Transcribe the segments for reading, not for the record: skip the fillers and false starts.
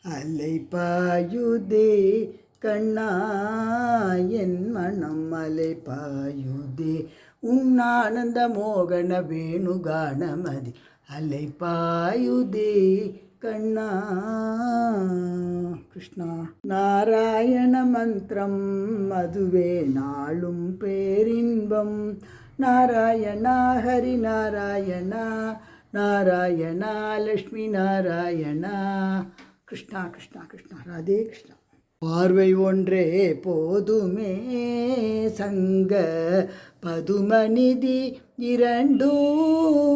அலை பாயுதே கண்ணா என் மனம் அலை பாயுதே உன் ஆனந்த மோகன வேணுகானமதி அலை பாயுதே கண்ணா. கிருஷ்ணா. நாராயண மந்திரம் அதுவே நாளும் பேரின்பம். நாராயணா ஹரி நாராயணா நாராயணா லக்ஷ்மி நாராயணா. கிருஷ்ணா கிருஷ்ணா கிருஷ்ணா ராதே கிருஷ்ணா. பார்வை ஒன்றே போதுமே சங்க பதுமநிதி இரண்டு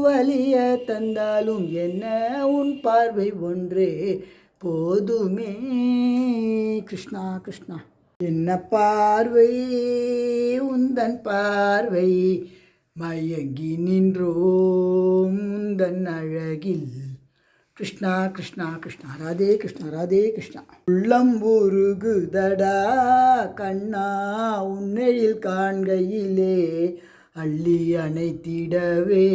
வலிய தந்தாலும் என்ன உன் பார்வை ஒன்றே போதுமே. கிருஷ்ணா கிருஷ்ணா. என்ன பார்வை உந்தன் பார்வை மயங்கி நின்றோம் உந்தன் அழகில். கிருஷ்ணா கிருஷ்ணா கிருஷ்ணா ராதே கிருஷ்ணா ராதே கிருஷ்ணா. உள்ளம் உருகுதடா கண்ணா உன்னையில் காண்கையிலே அள்ளி அணைத்திடவே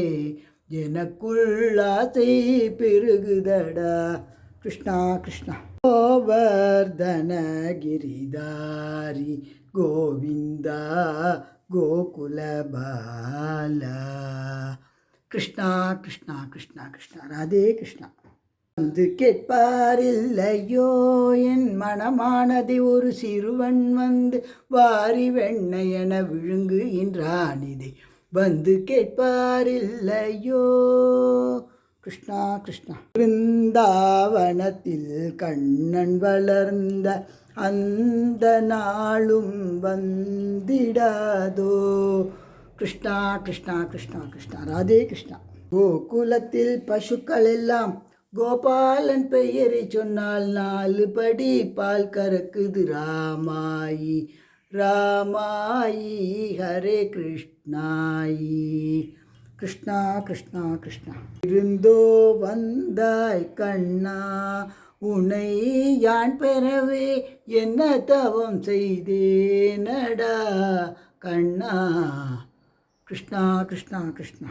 எனக்குள் ஆசை பெருகுதடா. கிருஷ்ணா கிருஷ்ணா. கோவர்தன கிரிதாரி கோவிந்தா கோகுலபாலா. கிருஷ்ணா கிருஷ்ணா கிருஷ்ணா கிருஷ்ணா ராதே கிருஷ்ணா. வந்து கேட்பாரில்லையோ என் மனமானதை ஒரு சிறுவன் வந்து வாரி வெண்ணையென விழுங்குகின்றான் இதை வந்து கேட்பாரில்லையோ. கிருஷ்ணா கிருஷ்ணா. பிருந்தாவனத்தில் கண்ணன் வளர்ந்த அந்த நாளும் வந்திடாதோ. கிருஷ்ணா கிருஷ்ணா கிருஷ்ணா கிருஷ்ணா ராதே கிருஷ்ணா. கோகுலத்தில் பசுக்கள் எல்லாம் கோபாலன் பெயரை சொன்னால் 4 படி பால் கறக்குது. ராமாயி ராமாயி ஹரே கிருஷ்ணாயி. கிருஷ்ணா கிருஷ்ணா கிருஷ்ணா. இருந்தோ வந்தாய் கண்ணா உனை யான் பெறவே என்ன தவம் செய்தேனடா கண்ணா. கிருஷ்ணா கிருஷ்ணா கிருஷ்ணா.